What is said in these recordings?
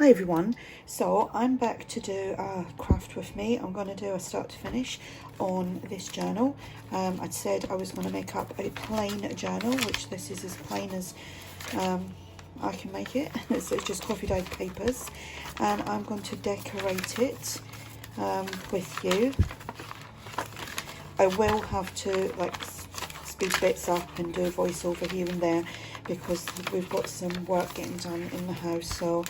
Hi everyone, so I'm back to do a craft with me. I'm going to do a start to finish on this journal. I'd said I was going to make up a plain journal, which this is as plain as I can make it. So it's just coffee dyed papers, and I'm going to decorate it with you. I will have to like speed bits up and do a voiceover here and there because we've got some work getting done in the house, so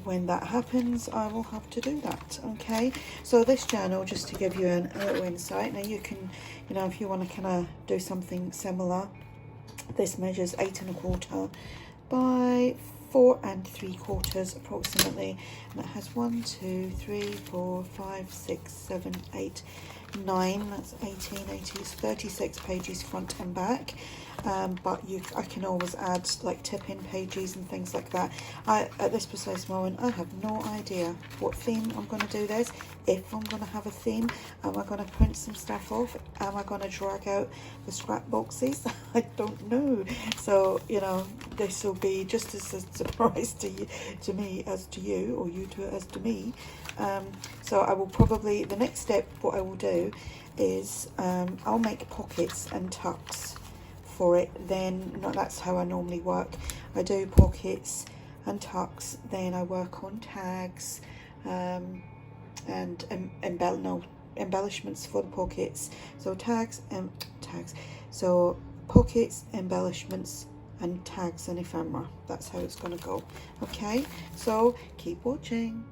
when that happens I will have to do that. Okay, so this journal, just to give you a little insight, now you can, you know, if you want to kind of do something similar, this measures 8 1/4 by 4 3/4 approximately, and it has 1 2 3 4 5 6 7 8 9, that's 18 it's 36 pages front and back. But I can always add like tip-in pages and things like that. At this precise moment I have no idea what theme I'm going to do this, if I'm going to have a theme. Am I going to print some stuff off? Am I going to drag out the scrap boxes? I don't know. So, you know, this will be just as a surprise to me as to you, or you to as to me. So I will probably, the next step, what I will do is I'll make pockets and tucks for it. Then that's how I normally work. I do pockets and tucks, then I work on tags and embellishments for the pockets. So tags, so pockets, embellishments and tags and ephemera. That's how it's going to go. Okay, so keep watching.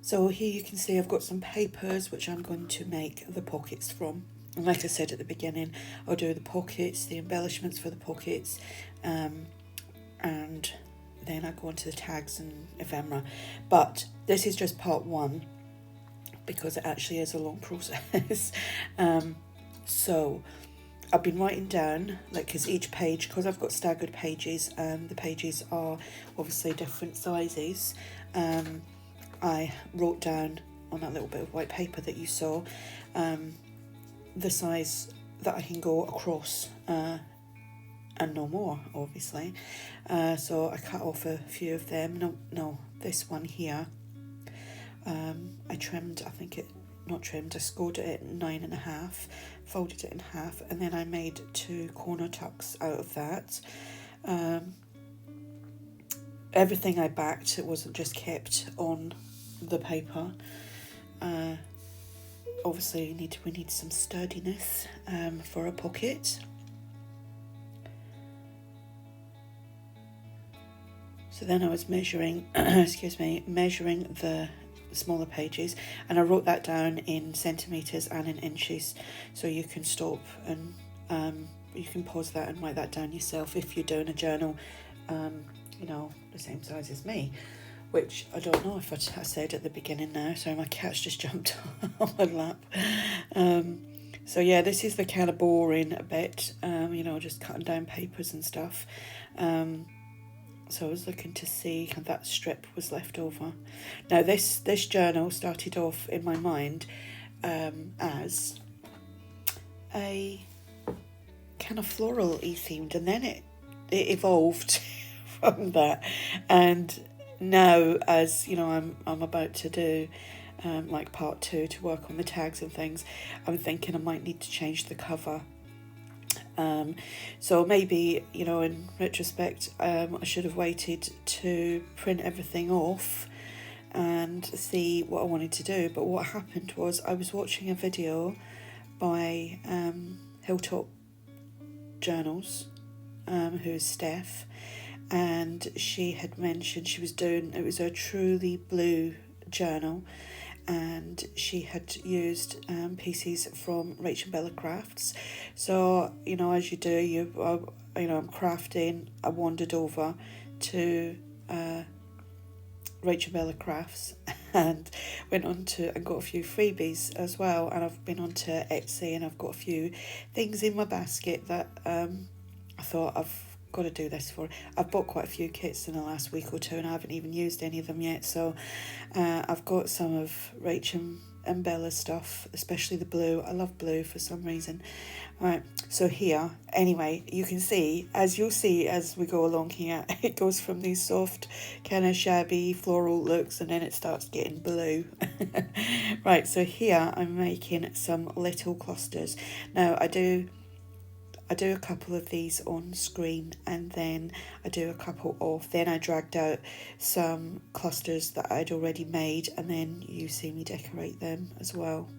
So here you can see I've got some papers which I'm going to make the pockets from. And like I said at the beginning, I'll do the pockets, the embellishments for the pockets, and then I go on to the tags and ephemera. But this is just part one, because it actually is a long process. So I've been writing down, like, because each page, because I've got staggered pages and the pages are obviously different sizes, I wrote down on that little bit of white paper that you saw the size that I can go across, and no more, obviously. So I cut off a few of them. No, this one here, I trimmed, I scored it at 9.5, folded it in half, and then I made 2 corner tucks out of that. Everything I backed, it wasn't just kept on the paper. Obviously we need some sturdiness for a pocket. So then I was measuring measuring the smaller pages, and I wrote that down in centimeters and in inches, so you can stop and you can pause that and write that down yourself if you're doing a journal you know, the same size as me, which I don't know if I said at the beginning now. So my cat's just jumped on my lap. So yeah, this is the kind of boring bit, you know, just cutting down papers and stuff. So I was looking to see if that strip was left over. Now this journal started off in my mind as a kind of floral-y themed, and then it evolved from that, and now, as you know, I'm about to do like part 2 to work on the tags and things. I'm thinking I might need to change the cover. So maybe, you know, in retrospect, I should have waited to print everything off and see what I wanted to do. But what happened was I was watching a video by Hilltop Journals, who's Steph, and she had mentioned she was doing, it was a truly blue journal, and she had used pieces from Rachel Bella Crafts. So, you know, as you do, you know, I'm crafting, I wandered over to Rachel Bella Crafts and went on to and got a few freebies as well, and I've been on to Etsy and I've got a few things in my basket that I thought I've got to do this for. I've bought quite a few kits in the last week or two and I haven't even used any of them yet, so I've got some of Rachel embella stuff, especially the blue. I love blue for some reason. Right, so here, anyway, you can see, as you'll see as we go along here, it goes from these soft, kind of shabby floral looks, and then it starts getting blue. Right, so here I'm making some little clusters. Now I do a couple of these on screen, and then I do a couple off. Then I dragged out some clusters that I'd already made, and then you see me decorate them as well.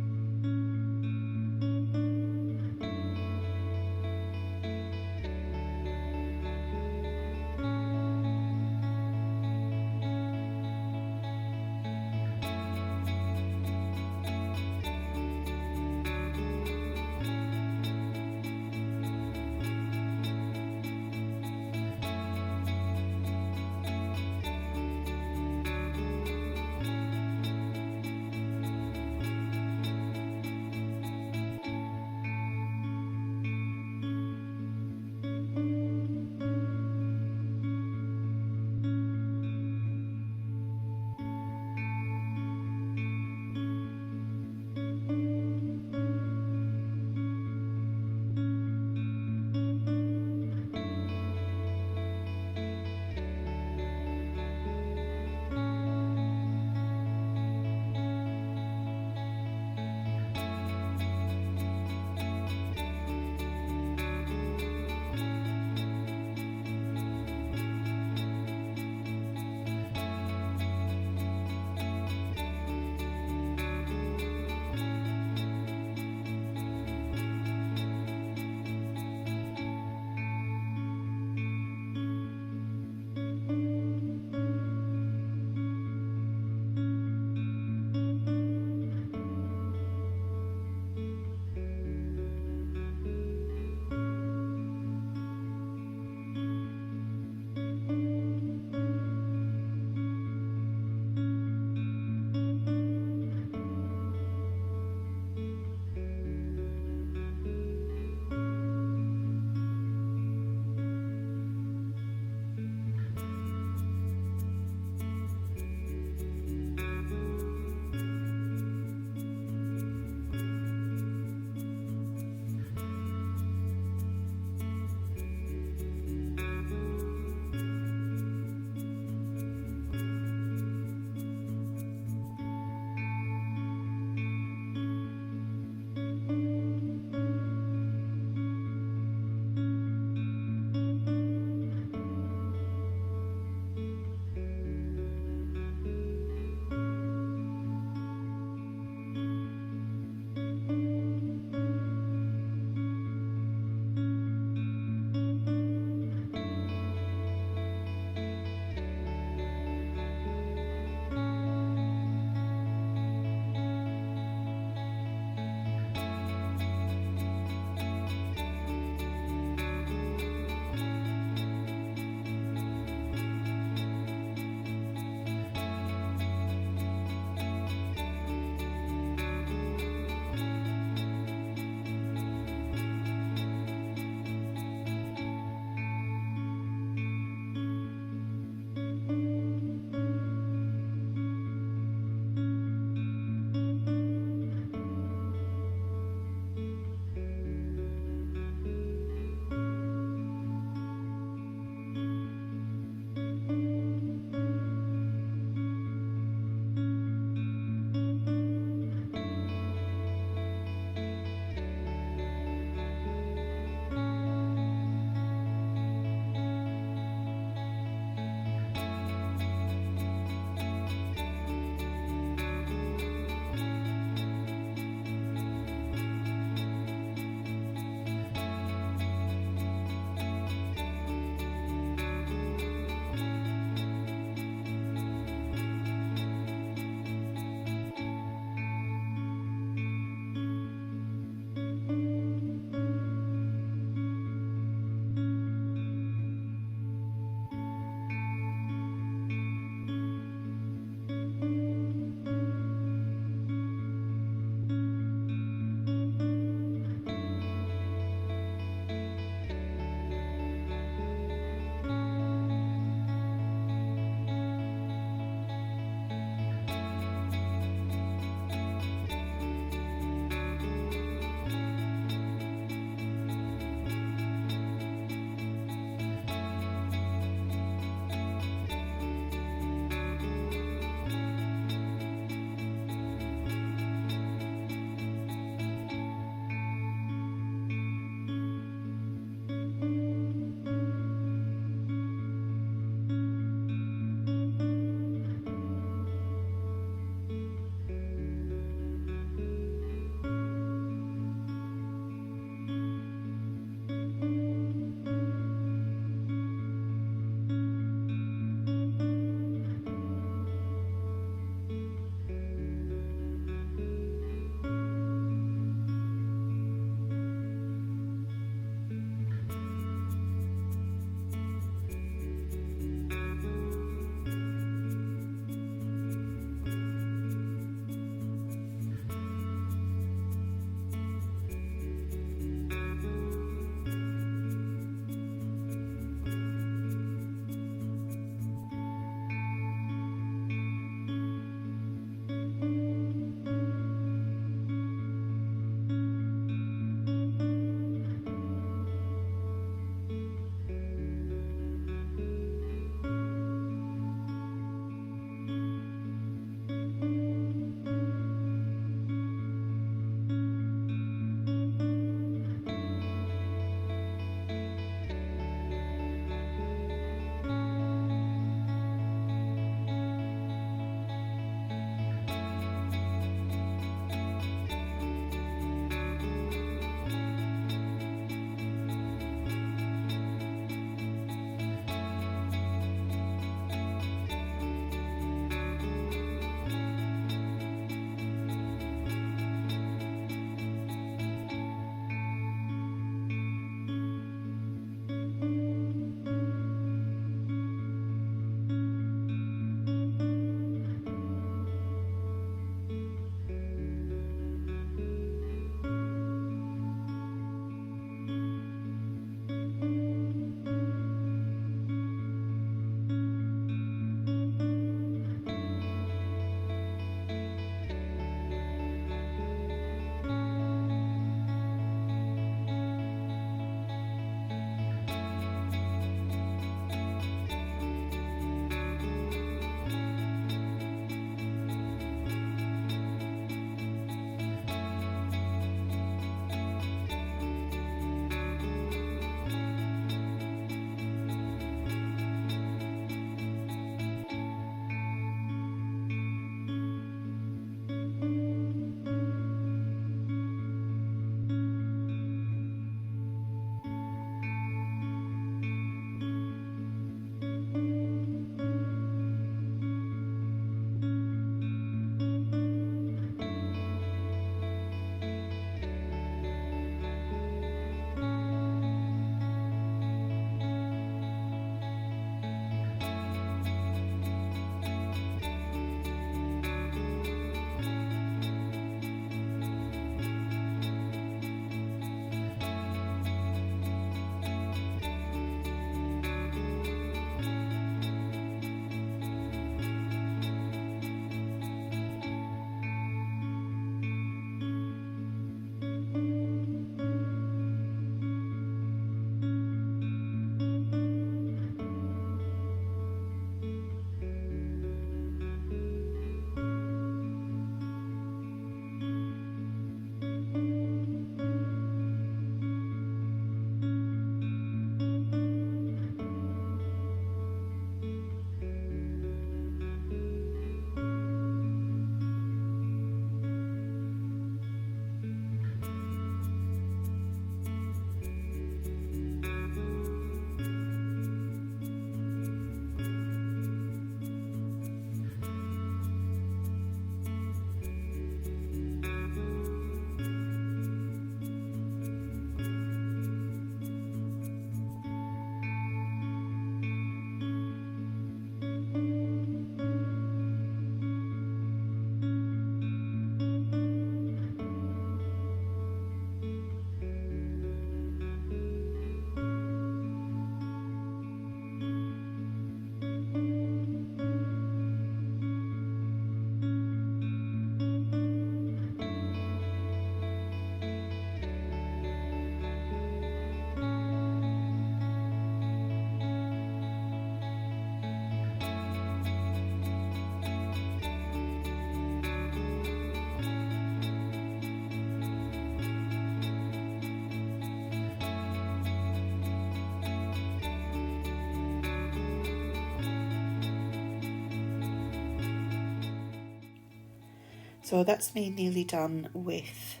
So that's me nearly done with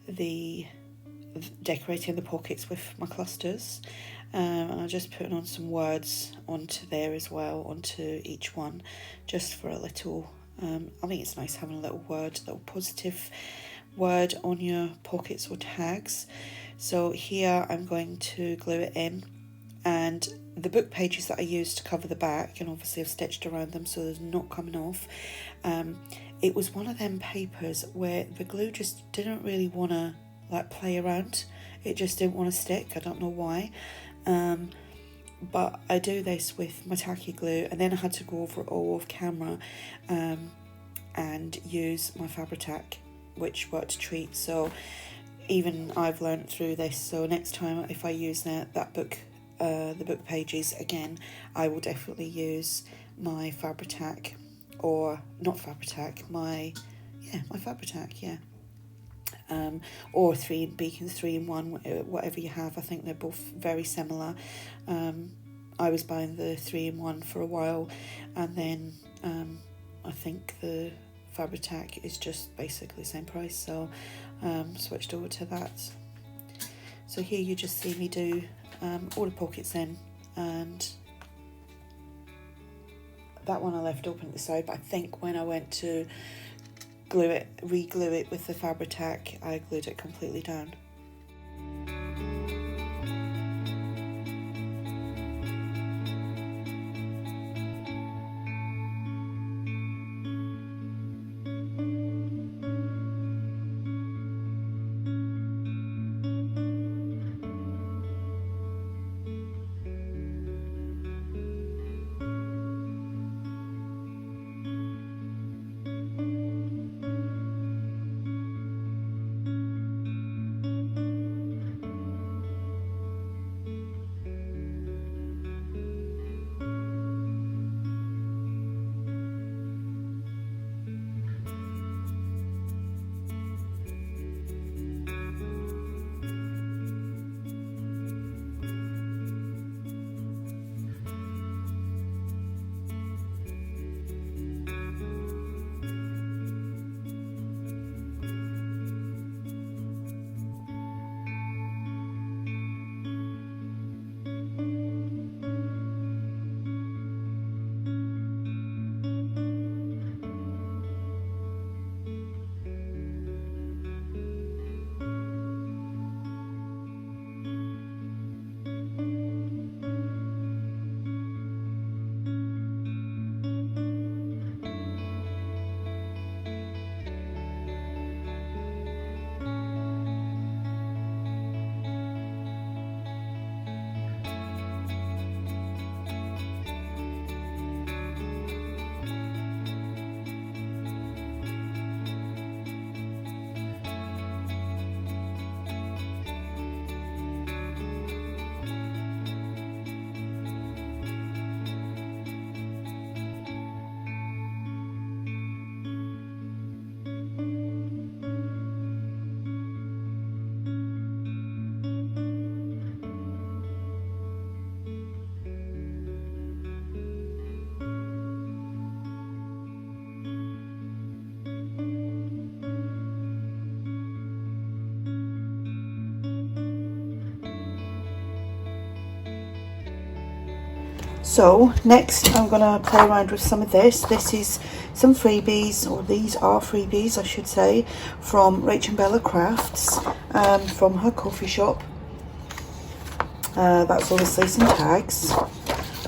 the decorating the pockets with my clusters. And I'm just putting on some words onto there as well, onto each one, just for a little, I think it's nice having a little word, a little positive word on your pockets or tags. So here I'm going to glue it in, and the book pages that I used to cover the back, and obviously I've stitched around them so there's not coming off, it was one of them papers where the glue just didn't really want to like play around. It just didn't want to stick. I don't know why. But I do this with my tacky glue, and then I had to go over it all off camera and use my Fabri-Tac, which worked a treat. So even I've learned through this, so next time if I use that book, the book pages again, I will definitely use my Fabri-Tac, or not Fabri-Tac, my Fabri-Tac, yeah. Or Beacons 3-in-1, whatever you have. I think they're both very similar. I was buying the 3-in-1 for a while, and then I think the Fabri-Tac is just basically the same price, so switched over to that. So here you just see me do all the pockets in, and that one I left open at the side, but I think when I went to re-glue it with the Fabri-Tac, I glued it completely down. So next I'm going to play around with some of this. This is some freebies, or these are freebies I should say, from Rach and Bella Crafts, from her coffee shop. That's obviously some tags,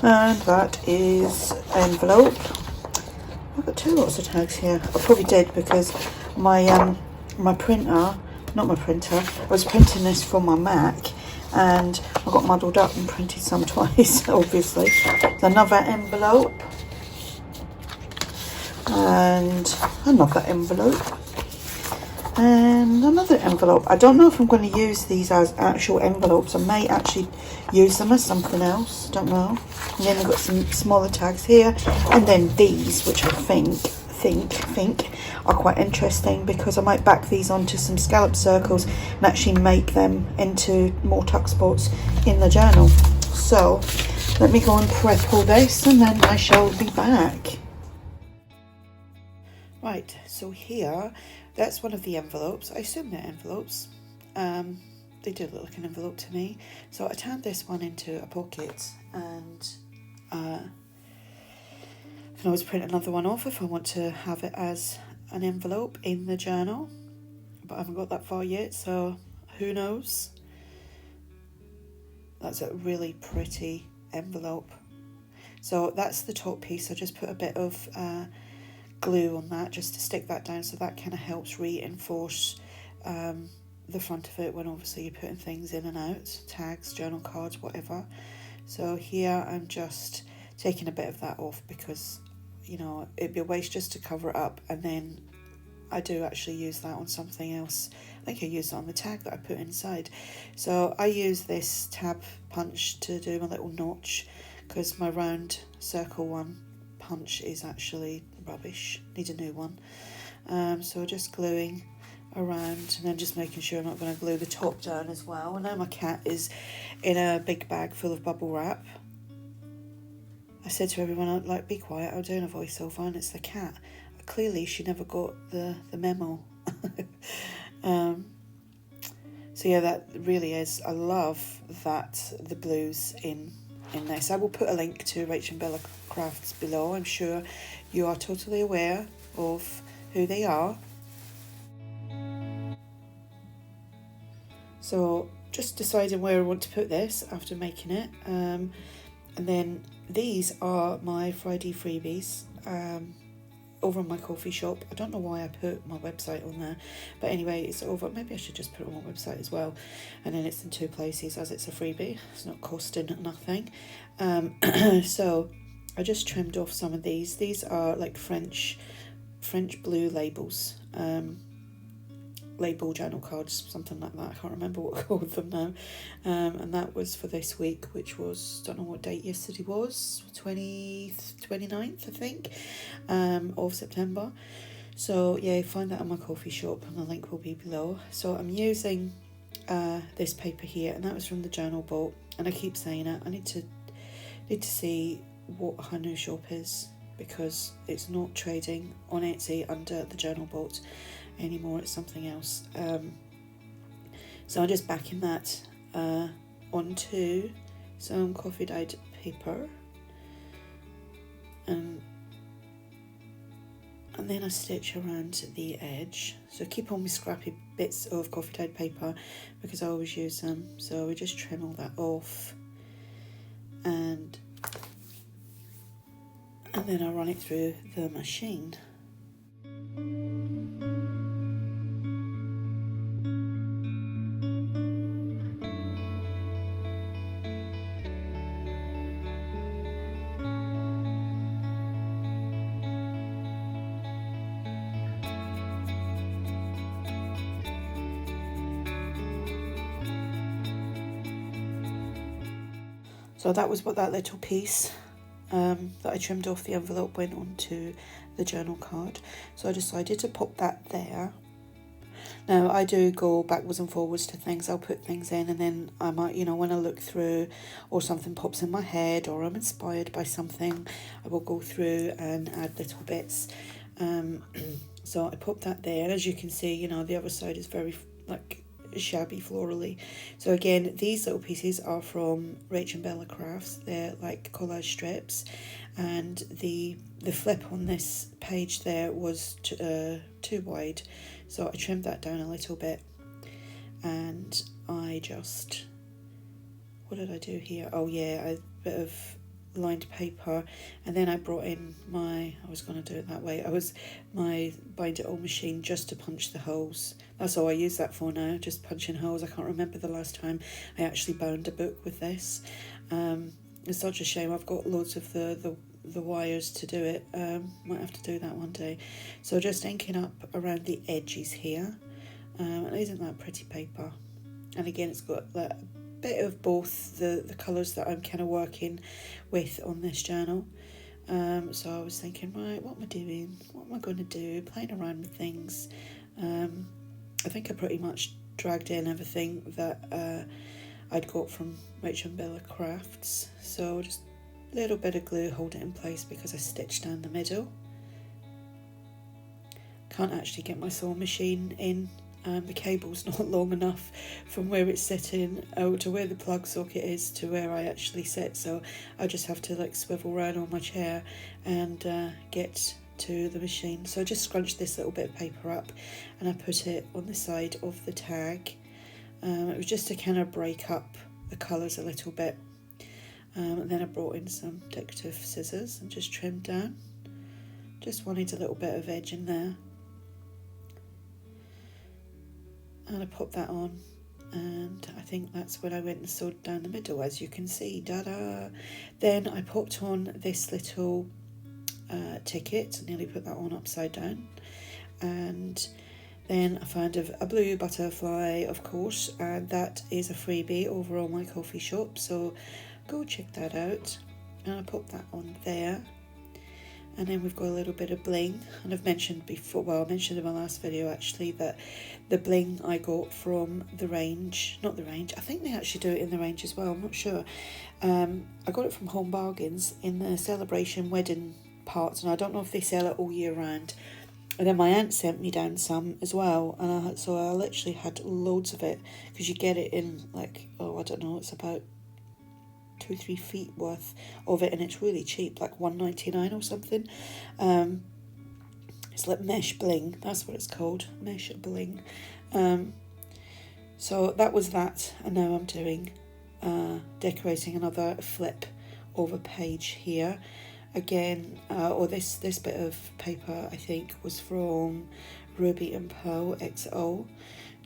and that is envelope. I've got two lots of tags here. I probably did because my my printer, not my printer, I was printing this from my Mac, and I got muddled up and printed some twice, obviously. Another envelope, and another envelope, and another envelope. I don't know if I'm going to use these as actual envelopes. I may actually use them as something else, don't know. And then I've got some smaller tags here, and then these, which I think are quite interesting, because I might back these onto some scallop circles and actually make them into more tuck spots in the journal. So let me go and prep all this, and then I shall be back. Right, so here, that's one of the envelopes. I assume they're envelopes. They do look like an envelope to me. So I turned this one into a pocket, and I can always print another one off if I want to have it as an envelope in the journal. But I haven't got that far yet, so who knows? That's a really pretty envelope. So that's the top piece. I just put a bit of glue on that just to stick that down, so that kind of helps reinforce the front of it when obviously you're putting things in and out, tags, journal cards, whatever. So here I'm just taking a bit of that off because, you know, it'd be a waste just to cover it up, and then I do actually use that on something else. I think I used it on the tag that I put inside. So I use this tab punch to do my little notch because my round circle one punch is actually rubbish, need a new one. So just gluing around and then just making sure I'm not going to glue the top down as well. I know my cat is in a big bag full of bubble wrap. I said to everyone, I'd like, be quiet, I'm doing a voiceover and it's the cat. Clearly she never got the memo. So yeah, that really is, I love that the blues in this. I will put a link to Rachel and Bella Crafts below. I'm sure you are totally aware of who they are. So just deciding where I want to put this after making it. And then these are my Friday freebies over on my coffee shop. I don't know why I put my website on there, but anyway, it's over. Maybe I should just put it on my website as well, and then it's in 2 places as it's a freebie. It's not costing nothing. So I just trimmed off some of these. These are like French blue labels, label journal cards, something like that. I can't remember what I called them now. And that was for this week, which was, don't know what date yesterday was, 29th I think, of September. So yeah, find that on my coffee shop and the link will be below. So I'm using this paper here, and that was from the Journal Bolt, and I keep saying it, I need to see what her new shop is, because it's not trading on Etsy under the Journal Bolt anymore, it's something else. So I'm just backing that onto some coffee dyed paper, and then I stitch around the edge. So keep on my scrappy bits of coffee dyed paper because I always use them. So we just trim all that off, and then I run it through the machine. So that was what that little piece that I trimmed off the envelope went onto the journal card. So I decided to pop that there. Now I do go backwards and forwards to things. I'll put things in and then I might, you know, when I look through or something pops in my head or I'm inspired by something, I will go through and add little bits. So I pop that there, and as you can see, you know, the other side is very like shabby florally. So again, these little pieces are from Rachel and Bella Crafts. They're like collage strips, and the flip on this page there was too wide, so I trimmed that down a little bit, and I just, what did I do here? Oh yeah, a bit of lined paper, and then I brought in my, I was going to do it that way, my bind it all machine just to punch the holes. That's all I use that for now, just punching holes. I can't remember the last time I actually bound a book with this. It's such a shame. I've got loads of the wires to do it. Might have to do that one day. So just inking up around the edges here, and isn't that pretty paper? And again, it's got that bit of both the colours that I'm kind of working with on this journal. So I was thinking, right, what am I doing? What am I going to do? Playing around with things. I think I pretty much dragged in everything that I'd got from Rachel and Bella Crafts. So just a little bit of glue, hold it in place because I stitched down the middle. can't actually get my sewing machine in. The cable's not long enough from where it's sitting out to where the plug socket is to where I actually sit, so I just have to like swivel around on my chair and get to the machine. So I just scrunched this little bit of paper up and I put it on the side of the tag. It was just to kind of break up the colours a little bit, and then I brought in some decorative scissors and just trimmed down. Just wanted a little bit of edge in there. And I popped that on, and I think that's when I went and sewed down the middle, as you can see. Da-da! Then I popped on this little ticket, nearly put that on upside down, and then I found a blue butterfly, of course, and that is a freebie over on my coffee shop, so go check that out. And I popped that on there. And then we've got a little bit of bling, and I've mentioned before, well, I mentioned in my last video actually, that the bling I got from the range, not the range, I think they actually do it in the range as well, I'm not sure. I got it from Home Bargains in the celebration wedding part, and I don't know if they sell it all year round. And then my aunt sent me down some as well, and so I literally had loads of it, because you get it in like, oh, I don't know, it's about 2-3 feet worth of it, and it's really cheap, like $1.99 or something. It's like mesh bling, that's what it's called, mesh bling. So that was that, and now I'm doing decorating another flip of a page here again, or this bit of paper I think was from Ruby and Pearl XO.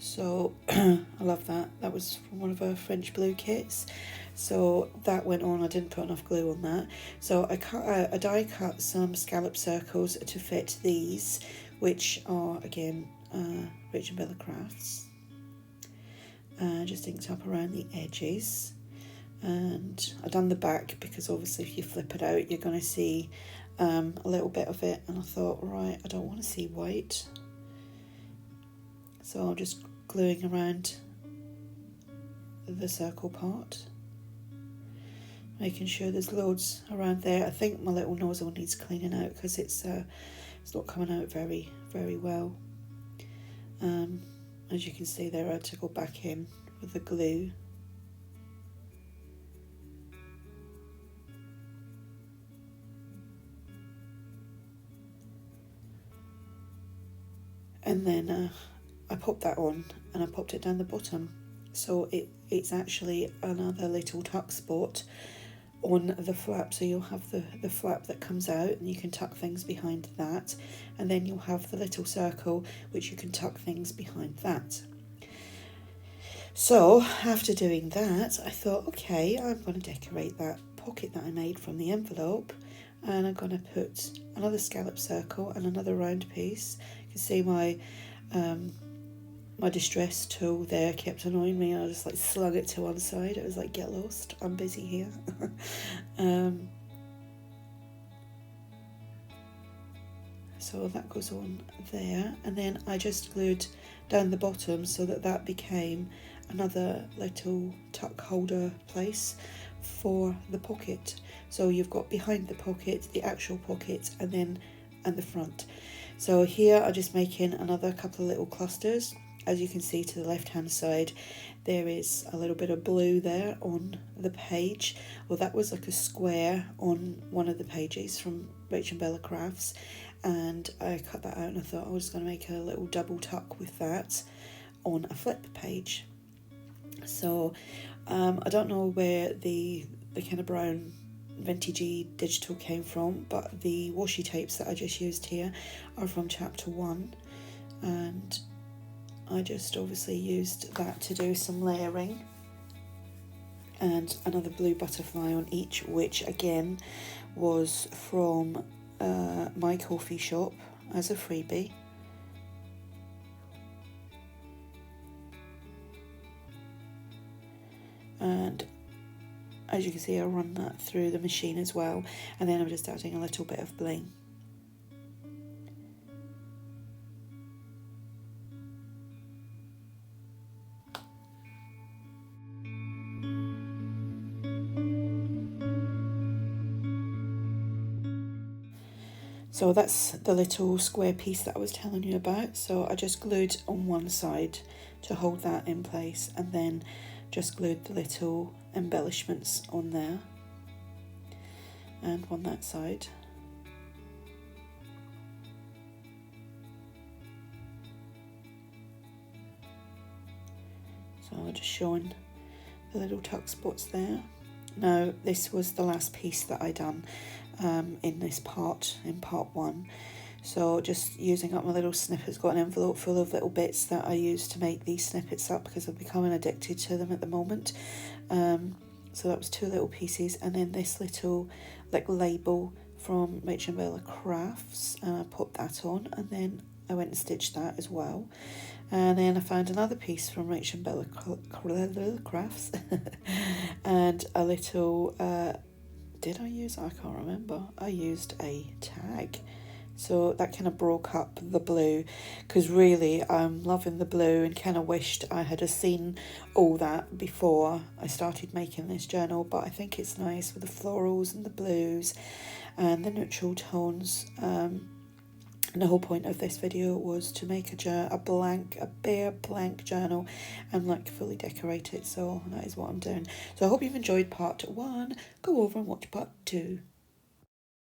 So I love that. That was from one of her French blue kits. So that went on. I didn't put enough glue on that. So I die cut some scallop circles to fit these, which are again Rich and Bella Crafts. Just inked up around the edges. And I've done the back because obviously if you flip it out you're going to see a little bit of it, and I thought, right, I don't want to see white. So I'm just gluing around the circle part, making sure there's loads around there. I think my little nozzle needs cleaning out because it's not coming out very well. As you can see there, I had to go back in with the glue. And then I popped that on, and I popped it down the bottom. So it's actually another little tuck spot on the flap. So you'll have the flap that comes out, and you can tuck things behind that. And then you'll have the little circle, which you can tuck things behind that. So after doing that, I thought, okay, I'm going to decorate that pocket that I made from the envelope. And I'm going to put another scallop circle and another round piece. You can see my my distress tool there kept annoying me. I just like slung it to one side. It was like, get lost, I'm busy here. So that goes on there, and then I just glued down the bottom so that became another little tuck holder place for the pocket. So you've got behind the pocket, the actual pocket, and the front. So here I'm just making another couple of little clusters. As you can see to the left hand side, there is a little bit of blue there on the page. Well, that was like a square on one of the pages from Rach and Bella Crafts, and I cut that out and I thought I was going to make a little double tuck with that on a flip page. So I don't know where the kind of brown vintagey digital came from, but the washi tapes that I just used here are from chapter 1, and I just obviously used that to do some layering, and another blue butterfly on each, which again was from my coffee shop as a freebie. And as you can see, I run that through the machine as well, and then I'm just adding a little bit of bling. So that's the little square piece that I was telling you about. So I just glued on one side to hold that in place, and then just glued the little embellishments on there and on that side. So just showing the little tuck spots there. Now this was the last piece that I done in this part, in part 1. So just using up my little snippets, got an envelope full of little bits that I use to make these snippets up because I'm becoming addicted to them at the moment. So that was 2 little pieces, and then this little like label from Rachel and Bella Crafts, and I put that on, and then I went and stitched that as well. And then I found another piece from Rachel and Bella Crafts and a little, did I use, I can't remember, I used a tag. So that kind of broke up the blue, because really I'm loving the blue and kind of wished I had seen all that before I started making this journal. But I think it's nice with the florals and the blues and the neutral tones. And the whole point of this video was to make a bare blank journal and like fully decorate it. So that is what I'm doing. So I hope you've enjoyed part 1. Go over and watch part 2.